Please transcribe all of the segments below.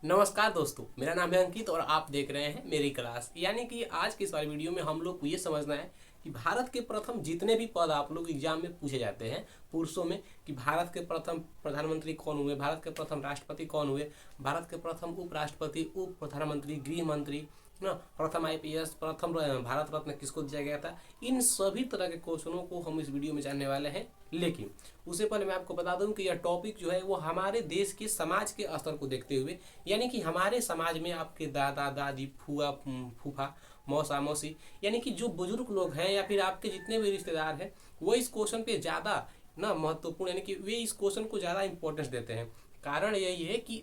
नमस्कार दोस्तों, मेरा नाम है अंकित और आप देख रहे हैं मेरी क्लास। यानी कि आज की इस वाली वीडियो में हम लोग को ये समझना है कि भारत के प्रथम जितने भी पद आप लोग एग्जाम में पूछे जाते हैं पुरुषों में, कि भारत के प्रथम प्रधानमंत्री कौन हुए, भारत के प्रथम राष्ट्रपति कौन हुए, भारत के प्रथम उपराष्ट्रपति, उप प्रधानमंत्री, गृह मंत्री ना, प्रथम आईपीएस, प्रथम भारत रत्न किसको दिया गया था, इन सभी तरह के क्वेश्चनों को हम इस वीडियो में जानने वाले हैं। लेकिन उससे पहले मैं आपको बता दूं कि यह टॉपिक जो है वो हमारे देश के समाज के स्तर को देखते हुए, यानी कि हमारे समाज में आपके दादा दादी, फूआ फूफा, मौसा मौसी, यानी कि जो बुजुर्ग लोग हैं या फिर आपके जितने भी रिश्तेदार हैं, वो इस क्वेश्चन पे ज़्यादा ना महत्वपूर्ण, यानी कि वे इस क्वेश्चन को ज़्यादा इंपॉर्टेंस देते हैं। कारण यही है कि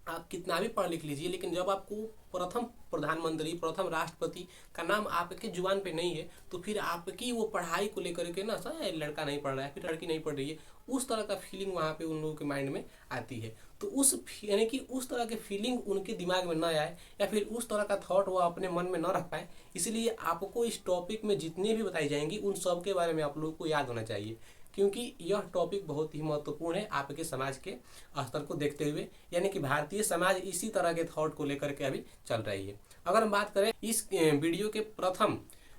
आप कितना भी पढ़ लिख लीजिए, लेकिन जब आपको प्रथम प्रधानमंत्री, प्रथम राष्ट्रपति का नाम आपके जुबान पे नहीं है, तो फिर आपकी वो पढ़ाई को लेकर के ना सर लड़का नहीं पढ़ रहा है, फिर लड़की नहीं पढ़ रही है, उस तरह का फीलिंग वहाँ पे उन लोगों के माइंड में आती है। तो उस यानी कि उस तरह के फीलिंग उनके दिमाग में न आए, या फिर उस तरह का थॉट वो अपने मन में न रख पाए, इसलिए आपको इस टॉपिक में जितनी भी बताई जाएंगी उन सब के बारे में आप लोगों को याद होना चाहिए, क्योंकि यह टॉपिक बहुत ही महत्वपूर्ण है आपके समाज के स्तर को देखते हुए। यानी कि भारतीय समाज इसी तरह के थॉट को लेकर के अभी चल रही है। अगर हम बात करें इस वीडियो के प्रथम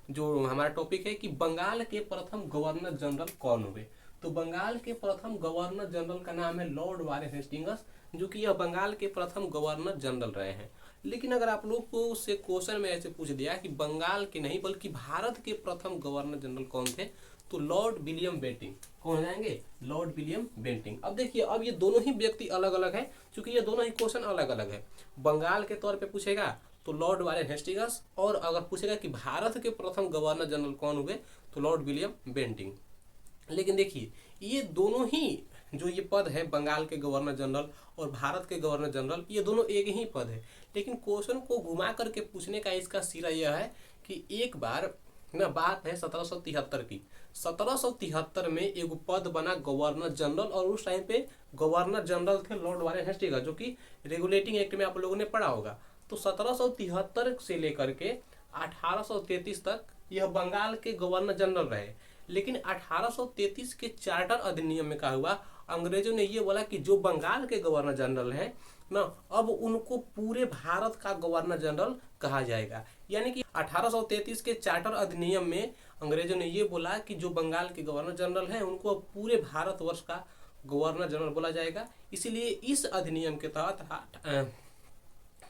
जो हमारा टॉपिक है कि बंगाल के प्रथम गवर्नर जनरल कौन हुए, तो बंगाल के प्रथम गवर्नर जनरल का नाम है लॉर्ड वारेन हेस्टिंग्स, जो कि यह बंगाल के प्रथम गवर्नर जनरल रहे हैं। लेकिन अगर आप लोग को उससे क्वेश्चन में ऐसे पूछ दिया कि बंगाल के नहीं बल्कि भारत के प्रथम गवर्नर जनरल कौन थे, तो लॉर्ड विलियम बेंटिंग। कौन हो जाएंगे? Lord William Bentinck. अब देखिए, अब ये दोनों ही व्यक्ति अलग अलग है, क्योंकि ये दोनों ही क्वेश्चन अलग अलग है। बंगाल के तौर पे पूछेगा तो लॉर्ड वारेन हेस्टिंग्स, और अगर पूछेगा कि भारत के प्रथम गवर्नर जनरल कौन हुए, तो लॉर्ड विलियम बेंटिंग। लेकिन देखिए, ये दोनों ही जो ये पद है, बंगाल के गवर्नर जनरल और भारत के गवर्नर जनरल, ये दोनों एक ही पद है। लेकिन क्वेश्चन को घुमा करके पूछने का इसका सिरा यह है कि एक बार ना बात है 1773 की। 1773 में एक पद बना गवर्नर जनरल, और उस टाइम पे गवर्नर जनरल थे लॉर्ड वारेन हेस्टिंग्स, जो कि रेगुलेटिंग एक्ट में आप लोगों ने पढ़ा होगा। तो 1773 से लेकर के 1833 तक यह बंगाल के गवर्नर जनरल रहे। लेकिन 1833 के चार्टर अधिनियम में कहा हुआ, अंग्रेजों ने ये बोला कि जो बंगाल के गवर्नर जनरल हैं ना, अब उनको पूरे भारत का गवर्नर जनरल कहा जाएगा। यानी कि 1833 के चार्टर अधिनियम में अंग्रेजों ने ये बोला कि जो बंगाल के गवर्नर जनरल हैं उनको अब पूरे भारतवर्ष का गवर्नर जनरल बोला जाएगा। इसीलिए इस अधिनियम के तहत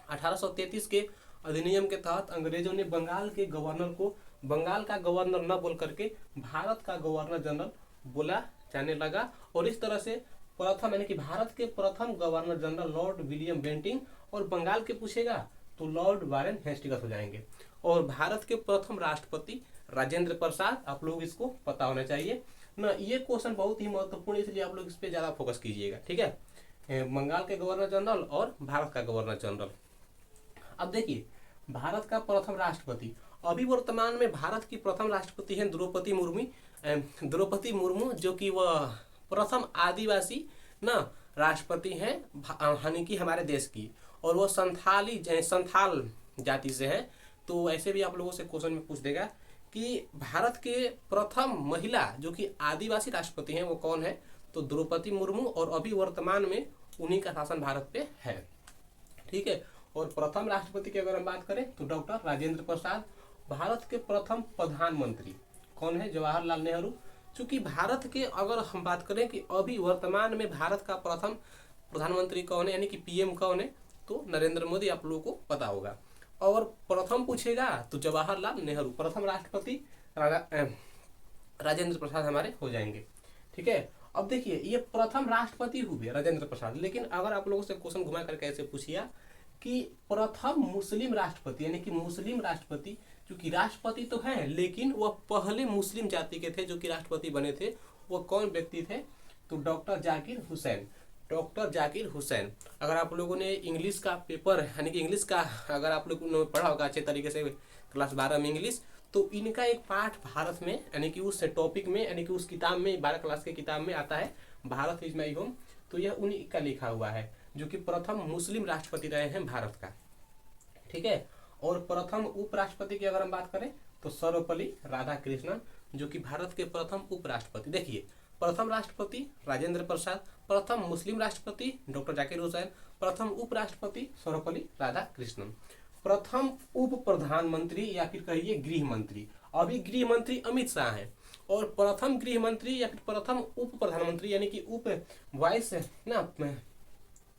1833 के अधिनियम के तहत अंग्रेजों ने बंगाल के गवर्नर को बंगाल का गवर्नर न बोल करके भारत का गवर्नर जनरल बोला जाने लगा। और इस तरह से प्रथम, यानी कि भारत के प्रथम governor general Lord William Bentinck, और बंगाल के पूछेगा तो लॉर्ड वारेन हेस्टिंग्स हो जाएंगे। और भारत के प्रथम राष्ट्रपति राजेंद्र प्रसाद, आप लोग इसको पता होना चाहिए ना। ये क्वेश्चन बहुत ही महत्वपूर्ण, इसलिए आप लोग इस पे ज्यादा फोकस कीजिएगा, ठीक है। बंगाल के गवर्नर जनरल और भारत का गवर्नर जनरल। अब देखिए, भारत का प्रथम राष्ट्रपति, अभी वर्तमान में भारत की प्रथम राष्ट्रपति हैं द्रौपदी मुर्मू, जो कि वह प्रथम आदिवासी ना राष्ट्रपति हैं, यानी कि हमारे देश की, और वो संथाल जाति से हैं। तो ऐसे भी आप लोगों से क्वेश्चन में पूछ देगा कि भारत के प्रथम महिला जो कि आदिवासी राष्ट्रपति हैं वो कौन है, तो द्रौपदी मुर्मू, और अभी वर्तमान में उन्हीं का शासन भारत पे है, ठीक है। और प्रथम राष्ट्रपति की अगर हम बात करें तो डॉक्टर राजेंद्र प्रसाद। भारत के प्रथम प्रधानमंत्री कौन है? जवाहरलाल नेहरू। चूंकि भारत के अगर हम बात करें कि अभी वर्तमान में भारत का प्रथम प्रधानमंत्री कौन है, यानी कि पीएम कौन है, तो नरेंद्र मोदी, आप लोगों को पता होगा। और प्रथम पूछेगा तो जवाहरलाल नेहरू। प्रथम राष्ट्रपति राजेंद्र प्रसाद हमारे हो जाएंगे, ठीक है। अब देखिए, ये प्रथम राष्ट्रपति हुए राजेंद्र प्रसाद, लेकिन अगर आप लोगों से क्वेश्चन घुमा करके ऐसे पूछिए कि प्रथम मुस्लिम राष्ट्रपति, यानी कि मुस्लिम राष्ट्रपति, क्योंकि राष्ट्रपति तो हैं लेकिन वह पहले मुस्लिम जाति के थे जो कि राष्ट्रपति बने थे, वो कौन व्यक्ति थे, तो डॉक्टर जाकिर हुसैन। डॉक्टर जाकिर हुसैन। अगर आप लोगों ने इंग्लिश का पेपर, यानी कि इंग्लिश का अगर आप लोगों ने पढ़ा होगा अच्छे तरीके से क्लास 12 में इंग्लिश, तो इनका एक पार्ट भारत में, यानी कि उस टॉपिक में, यानी कि उस किताब में, 12 क्लास के किताब में आता है, भारत इज माई होम। तो यह उन्हीं का लिखा हुआ है, जो कि प्रथम मुस्लिम राष्ट्रपति रहे हैं भारत का, ठीक है। और प्रथम उपराष्ट्रपति की अगर हम बात करें तो सर्वपल्ली राधाकृष्णन, जो कि भारत के प्रथम उपराष्ट्रपति। देखिए, प्रथम राष्ट्रपति राजेंद्र प्रसाद, प्रथम मुस्लिम राष्ट्रपति डॉक्टर जाकिर हुसैन, प्रथम उपराष्ट्रपति सर्वपल्ली राधाकृष्णन, प्रथम उप प्रधानमंत्री या फिर कहिए गृह मंत्री अभी गृह मंत्री अमित शाह हैं, और प्रथम गृह मंत्री या फिर प्रथम उप प्रधानमंत्री यानी कि उप वाइस ना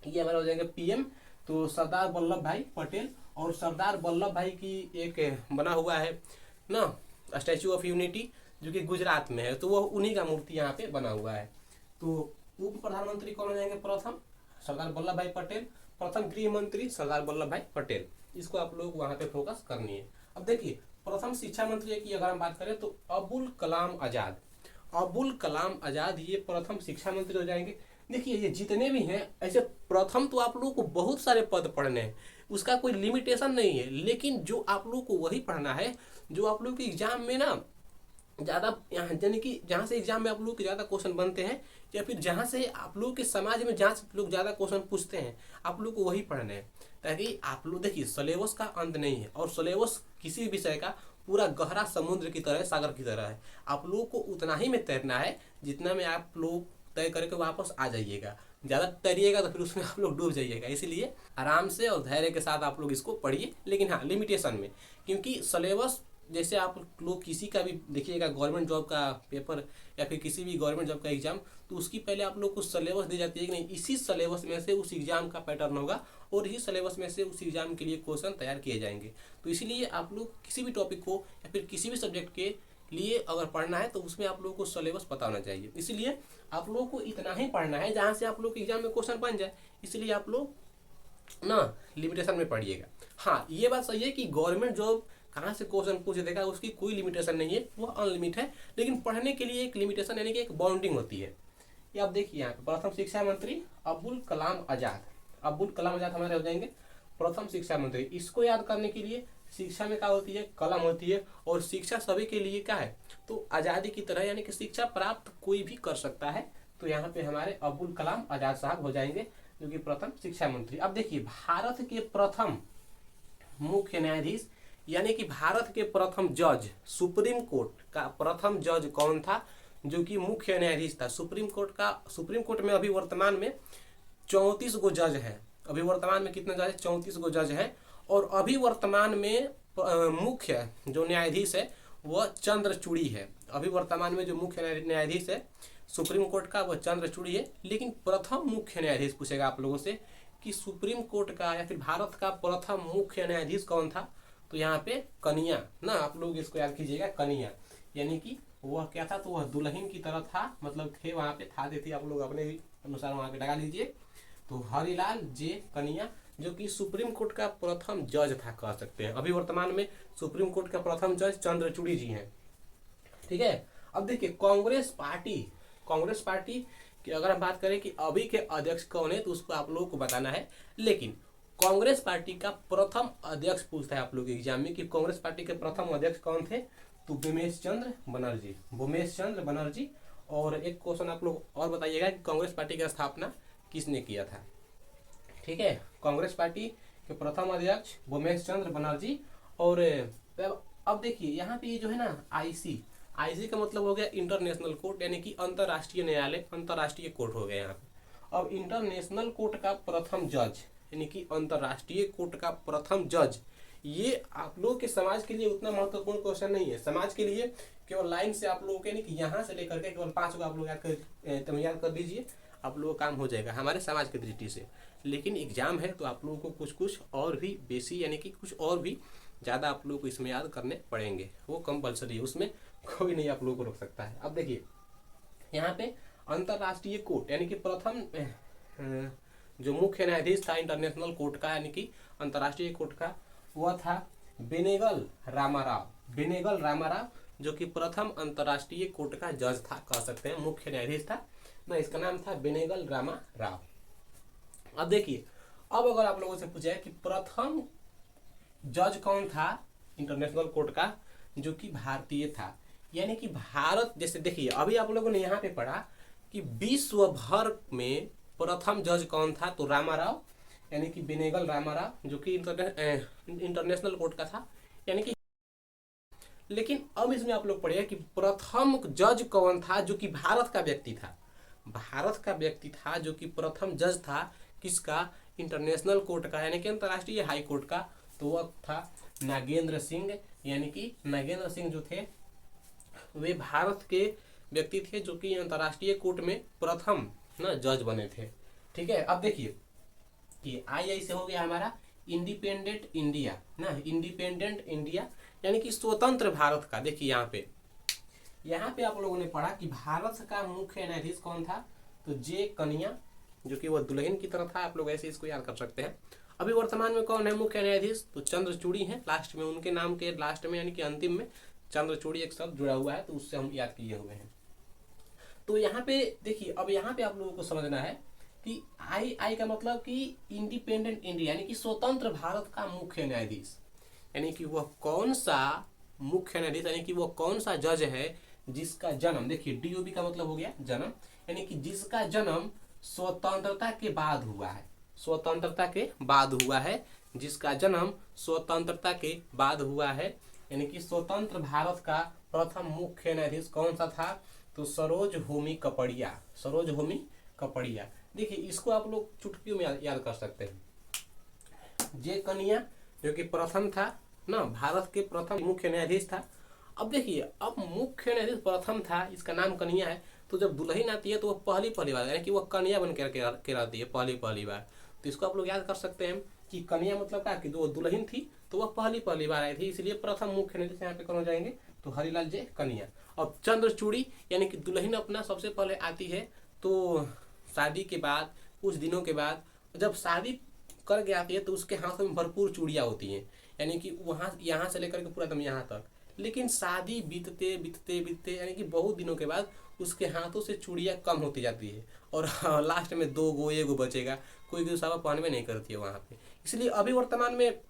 ये हमारे हो जाएंगे पीएम, तो सरदार वल्लभ भाई पटेल। और सरदार वल्लभ भाई की एक बना हुआ है ना स्टैचू ऑफ यूनिटी जो कि गुजरात में है, तो वो उन्हीं का मूर्ति यहाँ पे बना हुआ है। तो उप प्रधानमंत्री कौन हो जाएंगे? प्रथम सरदार वल्लभ भाई पटेल, प्रथम गृह मंत्री सरदार वल्लभ भाई पटेल। इसको आप लोग वहाँ पे फोकस करनी है। अब देखिए प्रथम शिक्षा मंत्री की अगर हम बात करें तो अबुल कलाम आजाद, अबुल कलाम आजाद ये प्रथम शिक्षा मंत्री हो जाएंगे। देखिए ये जितने भी हैं ऐसे प्रथम तो आप लोगों को बहुत सारे पद पढ़ने हैं, उसका कोई लिमिटेशन नहीं है, लेकिन जो आप लोगों को वही पढ़ना है जो आप लोग के एग्जाम में ना ज़्यादा यानी कि जहाँ से एग्जाम में आप लोग के ज़्यादा क्वेश्चन बनते हैं या फिर जहाँ से आप लोग के समाज में जहाँ से लोग ज़्यादा क्वेश्चन पूछते हैं आप लोग को वही पढ़ना है, ताकि आप लोग देखिए सिलेबस का अंत नहीं है और सिलेबस किसी विषय का पूरा गहरा समुद्र की तरह सागर की तरह है। आप लोग को उतना ही में तैरना है जितना में आप लोग तय करके वापस आ जाइएगा। ज़्यादा तैरिएगा तो फिर उसमें आप लोग डूब जाइएगा। इसलिए आराम से और धैर्य के साथ आप लोग इसको पढ़िए, लेकिन हाँ लिमिटेशन में, क्योंकि सिलेबस जैसे आप लोग किसी का भी देखिएगा गवर्नमेंट जॉब का पेपर या फिर किसी भी गवर्नमेंट जॉब का एग्जाम, तो उसकी पहले आप लोग को सिलेबस दी जाती है कि नहीं इसी सिलेबस में से उस एग्जाम का पैटर्न होगा और इसी सिलेबस में से उस एग्जाम के लिए क्वेश्चन तैयार किए जाएंगे। तो इसीलिए आप लोग किसी भी टॉपिक को या फिर किसी भी सब्जेक्ट के लिए अगर पढ़ना है तो उसमें आप लोगों को सिलेबस पता होना चाहिए। इसलिए आप लोगों को इतना ही पढ़ना है जहाँ से आप लोग के एग्जाम में क्वेश्चन बन जाए, इसलिए आप लोग ना लिमिटेशन में पढ़िएगा। हाँ ये बात सही है कि गवर्नमेंट जॉब कहाँ से क्वेश्चन पूछ देगा उसकी कोई लिमिटेशन नहीं है, वो अनलिमिट है, लेकिन पढ़ने के लिए एक लिमिटेशन यानी कि एक बाउंडिंग होती है। ये आप देखिए यहाँ पे प्रथम शिक्षा मंत्री अबुल कलाम आजाद, अबुल कलाम आजाद हमारे हो जाएंगे प्रथम शिक्षा मंत्री। इसको याद करने के लिए शिक्षा में क्या होती है? कलम होती है, और शिक्षा सभी के लिए क्या है? तो आज़ादी की तरह, यानी कि शिक्षा प्राप्त कोई भी कर सकता है। तो यहाँ पे हमारे अबुल कलाम आजाद साहब हो जाएंगे जो कि प्रथम शिक्षा मंत्री। अब देखिए भारत के प्रथम मुख्य न्यायाधीश यानी कि भारत के प्रथम जज, सुप्रीम कोर्ट का प्रथम जज कौन था जो कि मुख्य न्यायाधीश था सुप्रीम कोर्ट का? सुप्रीम कोर्ट में अभी वर्तमान में 34 गो जज है। अभी वर्तमान में कितने जज है? 34 गो जज है। और अभी वर्तमान में मुख्य जो न्यायाधीश है वह चंद्रचूड़ी है। अभी वर्तमान में जो मुख्य न्यायाधीश है सुप्रीम कोर्ट का वह चंद्रचूड़ी है। लेकिन प्रथम मुख्य न्यायाधीश पूछेगा आप लोगों से कि सुप्रीम कोर्ट का या फिर भारत का प्रथम मुख्य न्यायाधीश कौन था? तो यहाँ पे कन्या ना, आप लोग इसको याद कीजिएगा, कन्या यानी कि वह क्या था? तो वह दुल्हन की तरह था, मतलब थे वहाँ पे, था देती आप लोग अपने अनुसार वहाँ पे लगा लीजिए। तो हरिलाल जे कन्या जो कि सुप्रीम कोर्ट का प्रथम जज था कह सकते हैं। अभी वर्तमान में सुप्रीम कोर्ट का प्रथम जज चंद्रचूड़ी जी हैं। ठीक है। अब देखिए कांग्रेस पार्टी की अगर हम बात करें कि अभी के अध्यक्ष कौन है तो उसको आप लोगों को बताना है। लेकिन कांग्रेस पार्टी का प्रथम अध्यक्ष पूछता है आप लोग एग्जाम में कि कांग्रेस पार्टी के प्रथम अध्यक्ष कौन थे? तो भूमेश चंद्र बनर्जी। और एक क्वेश्चन आप लोग और बताइएगा कि कांग्रेस पार्टी की स्थापना किसने किया था? ठीक है, कांग्रेस पार्टी के प्रथम अध्यक्ष भूमेश चंद्र बनर्जी। और अब देखिए यहाँ पे ये जो है ना आईसी का मतलब हो गया इंटरनेशनल कोर्ट, यानी कि अंतर्राष्ट्रीय न्यायालय, अंतर्राष्ट्रीय कोर्ट हो गया यहाँ पे। अब इंटरनेशनल कोर्ट का प्रथम जज यानी कि अंतर्राष्ट्रीय कोर्ट का प्रथम जज, ये आप लोग के समाज के लिए उतना महत्वपूर्ण क्वेश्चन नहीं है। समाज के लिए केवल लाइन से आप लोगों के नहीं कि यहाँ से लेकर के केवल 5 को आप लोग याद कर दीजिए, आप लोगों का काम हो जाएगा हमारे समाज की दृष्टि से। लेकिन एग्जाम है तो आप लोगों को कुछ और भी बेसी यानी कि कुछ और भी ज़्यादा आप लोगों को इसमें याद करने पड़ेंगे, वो कंपलसरी है, उसमें कोई नहीं आप लोगों को रोक सकता है। अब देखिए यहाँ पे अंतर्राष्ट्रीय कोर्ट यानी कि प्रथम जो मुख्य न्यायाधीश था इंटरनेशनल कोर्ट का यानी कि अंतर्राष्ट्रीय कोर्ट का, वह था बेनेगल रामाराव जो कि प्रथम अंतर्राष्ट्रीय कोर्ट का जज था कह सकते हैं, मुख्य न्यायाधीश था ना, इसका नाम था बेनेगल रामाराव। अब देखिए अब अगर आप लोगों से पूछे कि प्रथम जज कौन था इंटरनेशनल कोर्ट का जो कि भारतीय था, यानी कि भारत, जैसे देखिए अभी आप लोगों ने यहाँ पे पढ़ा कि विश्व भर में प्रथम जज कौन था? तो रामाराव यानी कि बेनेगल रामाराव जो कि इंटरनेशनल कोर्ट का था, यानी कि लेकिन अब इसमें आप लोग पढ़िए कि प्रथम जज कौन था जो कि भारत का व्यक्ति था। भारत का व्यक्ति था जो कि प्रथम जज था किसका, इंटरनेशनल कोर्ट का यानी कि अंतर्राष्ट्रीय हाई कोर्ट का। तो वह था नागेंद्र सिंह, यानी कि नागेंद्र सिंह जो थे वे भारत के व्यक्ति थे जो कि अंतर्राष्ट्रीय कोर्ट में प्रथम ना जज बने थे। ठीक है, अब देखिए कि आई से हो गया हमारा इंडिपेंडेंट इंडिया ना, इंडिपेंडेंट इंडिया यानी कि स्वतंत्र भारत का। देखिए यहाँ पे आप लोगों ने पढ़ा कि भारत का मुख्य न्यायाधीश कौन था, तो जे कन्या जो कि वह दुल्हन की तरह था। आप लोग ऐसे इसको याद कर सकते हैं। अभी वर्तमान में कौन है मुख्य न्यायाधीश, तो चंद्रचूड़ी हैं लास्ट में, उनके नाम के लास्ट में यानी कि अंतिम में चंद्रचूड़ी एक शब्द जुड़ा हुआ है, तो उससे हम याद किए हुए हैं। तो यहाँ पे देखिए, अब यहाँ पे आप लोगों को समझना है कि आई का मतलब कि इंडिपेंडेंट इंडिया यानी कि स्वतंत्र भारत का मुख्य न्यायाधीश, यानी कि वह कौन सा मुख्य न्यायाधीश यानी कि वह कौन सा जज है जिसका जन्म, देखिए डीओबी का मतलब हो गया जन्म, यानी कि जिसका जन्म स्वतंत्रता के बाद हुआ है, स्वतंत्रता के बाद हुआ है, जिसका जन्म स्वतंत्रता के बाद हुआ है, यानी कि स्वतंत्र भारत का प्रथम मुख्य न्यायाधीश कौन सा था, तो सरोज होमी कपड़िया, सरोज होमी कपड़िया। देखिए इसको आप लोग चुटकियों में याद कर सकते हैं। जे कन्या जो कि प्रथम था ना, भारत के प्रथम मुख्य न्यायाधीश था। अब देखिए, अब मुख्य न्यायाधीश प्रथम था, इसका नाम कन्या है, तो जब दुल्हन आती है तो वह पहली बार यानी कि वह कन्या बन के आती है पहली बार। तो इसको आप लोग याद कर सकते हैं कि कन्या मतलब क्या, कि जो दुल्हन थी तो वह पहली बार आई थी, इसलिए प्रथम मुख्य न्यायाधीश यहाँ पे कौन हो जाएंगे, तो हरिलाल जे कन्या। अब चंद्रचूड़ी यानी कि दुल्हन अपना सबसे पहले आती है, तो शादी के बाद कुछ दिनों के बाद जब शादी करके आती है तो उसके हाथों में भरपूर चूड़ियाँ होती हैं, यानी कि वहाँ यहाँ से लेकर के पूरा एकदम यहाँ तक। लेकिन शादी बीतते बीतते बीतते यानी कि बहुत दिनों के बाद उसके हाथों से चूड़ियाँ कम होती जाती है और लास्ट में 2 गो 1 गो बचेगा, कोई दूसरा पहनवे नहीं करती है वहाँ पे। इसलिए अभी वर्तमान में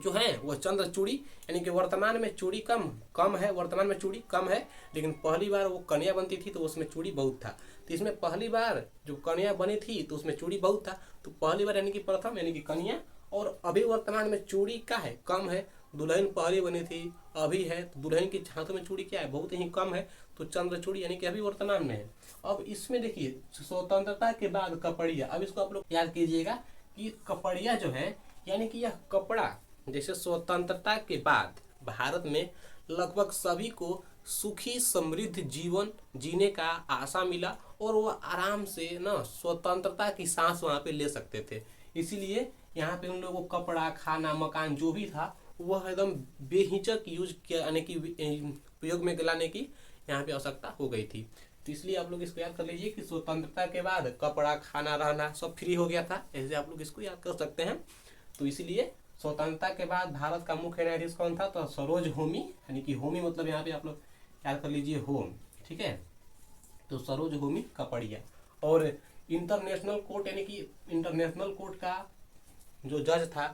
जो है वह चंद्रचूड़ी यानी कि वर्तमान में चूड़ी कम है, वर्तमान में चूड़ी कम है, लेकिन पहली बार वो कन्या बनती थी तो उसमें चूड़ी बहुत था। तो इसमें पहली बार जो कन्या बनी थी तो उसमें चूड़ी बहुत था, तो पहली बार यानी कि प्रथम यानी कि कन्या, और अभी वर्तमान में चूड़ी का है कम है, दुल्हन पहली बनी थी अभी है, तो दुल्हन के हाथों में चूड़ी क्या है बहुत ही कम है, तो चंद्रचूड़ी यानी कि अभी वर्तमान में है। अब इसमें देखिए स्वतंत्रता के बाद कपड़िया, अब इसको आप लोग याद कीजिएगा कि कपड़िया जो है यानी कि यह कपड़ा, जैसे स्वतंत्रता के बाद भारत में लगभग सभी को सुखी समृद्ध जीवन जीने का आशा मिला और वह आराम से ना स्वतंत्रता की सांस वहाँ पे ले सकते थे। इसीलिए यहाँ पे उन लोगों को कपड़ा, खाना, मकान जो भी था वह एकदम बेहिचक यूज किया यानी कि उपयोग में लाने की यहाँ पे आवश्यकता हो गई थी। तो इसलिए आप लोग इसको याद कर लीजिए कि स्वतंत्रता के बाद कपड़ा, खाना, रहना सब फ्री हो गया था, ऐसे आप लोग इसको याद कर सकते हैं। तो इसलिए स्वतंत्रता के बाद भारत का मुख्य न्यायाधीश कौन था, तो सरोज होमी, यानी कि होमी मतलब यहाँ पे आप लोग याद कर लीजिए होम, ठीक है, तो सरोज होमी कपड़िया। और इंटरनेशनल कोर्ट यानी कि इंटरनेशनल कोर्ट का जो जज था,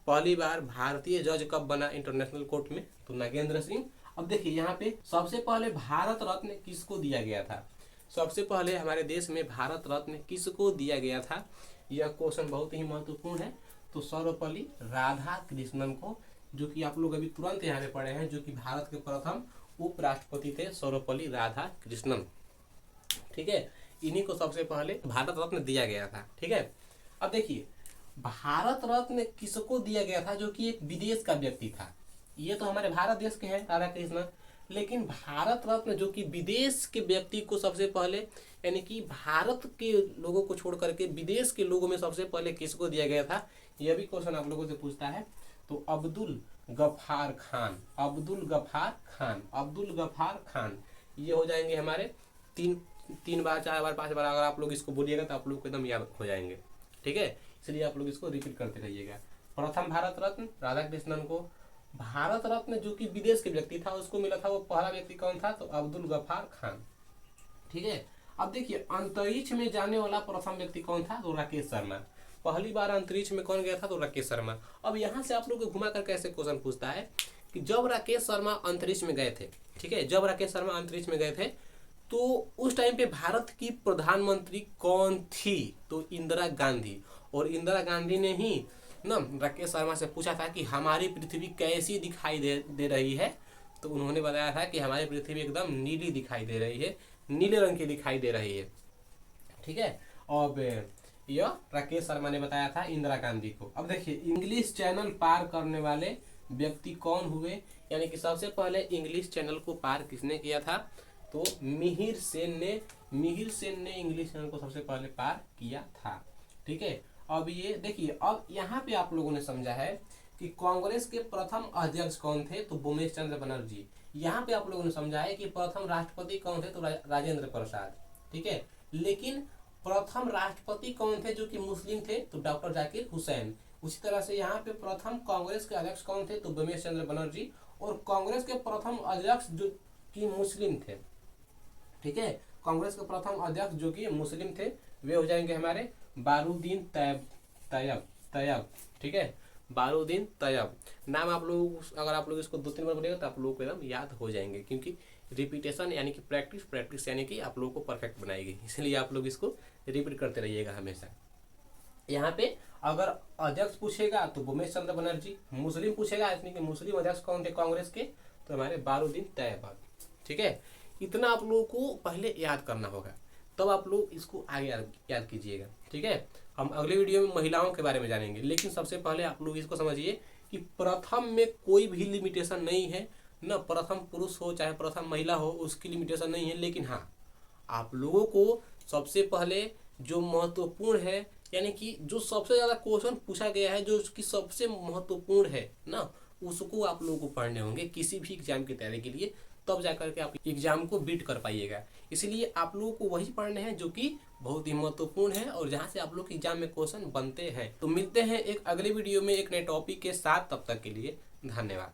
पहली बार भारतीय जज कब बना इंटरनेशनल कोर्ट में, तो नागेंद्र सिंह। अब देखिए यहाँ पे सबसे पहले भारत रत्न किसको दिया गया था, सबसे पहले हमारे देश में भारत रत्न किसको दिया गया था, यह क्वेश्चन बहुत ही महत्वपूर्ण है। तो सर्वपल्ली राधाकृष्णन को, जो कि आप लोग अभी तुरंत यहाँ पे पढ़े हैं, जो कि भारत के प्रथम उपराष्ट्रपति थे सर्वपल्ली राधाकृष्णन, ठीक है, इन्हीं को सबसे पहले भारत रत्न दिया गया था। ठीक है, अब देखिए भारत रत्न किसको दिया गया था, जो कि एक विदेश का व्यक्ति था। ये तो हमारे भारत देश के हैं राधाकृष्णन, लेकिन भारत रत्न जो कि विदेश के व्यक्ति को सबसे पहले यानी कि भारत के लोगों को छोड़ करके विदेश के लोगों में सबसे पहले किसको दिया गया था, यह भी क्वेश्चन आप लोगों से पूछता है। तो अब्दुल गफ्फार खान, अब्दुल गफ्फार खान, अब्दुल गफ्फार खान, ये हो जाएंगे हमारे 3 बार 4 बार 5 बार अगर आप लोग इसको बोलिएगा तो आप लोग को एकदम याद हो जाएंगे। ठीक है, इसलिए आप लोग इसको रिपीट करते रहिएगा। प्रथम भारत रत्न राधाकृष्णन को, भारत रत्न जो कि विदेश के व्यक्ति था उसको मिला था, वो पहला व्यक्ति कौन था, तो अब्दुल गफ्फार खान। ठीक है, अब देखिए अंतरिक्ष में जाने वाला प्रथम व्यक्ति कौन था, तो राकेश शर्मा, पहली बार अंतरिक्ष में कौन गया था, तो राकेश शर्मा। अब यहाँ से आप लोग को घुमा कर कैसे क्वेश्चन पूछता है कि जब राकेश शर्मा अंतरिक्ष में गए थे, ठीक है, जब राकेश शर्मा अंतरिक्ष में गए थे तो उस टाइम पे भारत की प्रधानमंत्री कौन थी, तो इंदिरा गांधी। और इंदिरा गांधी ने ही ना राकेश शर्मा से पूछा था कि हमारी पृथ्वी कैसी दिखाई दे रही है, तो उन्होंने बताया था कि हमारी पृथ्वी एकदम नीली दिखाई दे रही है, नीले रंग की दिखाई दे रही है। ठीक है। अब यह राकेश शर्मा ने बताया था इंदिरा गांधी को। अब देखिए इंग्लिश चैनल पार करने वाले व्यक्ति कौन हुए, यानी कि सबसे पहले इंग्लिश चैनल को पार किसने किया था, तो मिहिर सेन ने इंग्लिश चैनल को सबसे पहले पार किया था। ठीक है। अब ये देखिए, अब यहाँ पे आप लोगों ने समझा है कि कांग्रेस के प्रथम अध्यक्ष कौन थे, तो भूमेश चंद्र बनर्जी। यहाँ पे आप लोगों ने समझा है कि प्रथम राष्ट्रपति कौन थे, तो राजेंद्र प्रसाद। ठीक है। लेकिन प्रथम राष्ट्रपति कौन थे जो कि मुस्लिम थे, तो डॉक्टर जाकिर हुसैन। उसी तरह से यहाँ पे प्रथम कांग्रेस के अध्यक्ष कौन थे, तो भूमेश चंद्र बनर्जी। और कांग्रेस के प्रथम अध्यक्ष जो कि मुस्लिम थे। ठीक है। कांग्रेस के प्रथम अध्यक्ष जो कि मुस्लिम थे वे हो जाएंगे हमारे बारूदीन तैयब। ठीक है। बारूदीन तैयब नाम आप लोग, अगर आप लोग इसको 2-3 बार बोलेगा तो आप लोगों को एकदम याद हो जाएंगे, क्योंकि रिपीटेशन यानी कि प्रैक्टिस यानी कि आप लोगों को परफेक्ट बनाएगी, इसलिए आप लोग इसको रिपीट करते रहिएगा हमेशा। यहाँ पे अगर अध्यक्ष पूछेगा तो भूमेश चंद्र बनर्जी, मुस्लिम पूछेगा यानी कि मुस्लिम अध्यक्ष कौन थे कांग्रेस के, तो हमारे बारूदीन तैयब। ठीक है। इतना आप लोगों को पहले याद करना होगा, तब आप लोग इसको आगे याद कीजिएगा। ठीक है। हम अगले वीडियो में महिलाओं के बारे में जानेंगे, लेकिन सबसे पहले आप लोग इसको समझिए कि प्रथम में कोई भी लिमिटेशन नहीं है, न प्रथम पुरुष हो चाहे प्रथम महिला हो, उसकी लिमिटेशन नहीं है। लेकिन हाँ, आप लोगों को सबसे पहले जो महत्वपूर्ण है, यानी कि जो सबसे ज़्यादा क्वेश्चन पूछा गया है, जो उसकी सबसे महत्वपूर्ण है ना, उसको आप लोगों को पढ़ने होंगे किसी भी एग्जाम की तैयारी के लिए, तब जाकर के आप एग्जाम को बीट कर पाइएगा। इसलिए आप लोगों को वही पढ़ने हैं जो कि बहुत ही महत्वपूर्ण है और जहां से आप लोग एग्जाम में क्वेश्चन बनते हैं। तो मिलते हैं एक अगले वीडियो में एक नए टॉपिक के साथ, तब तक के लिए धन्यवाद।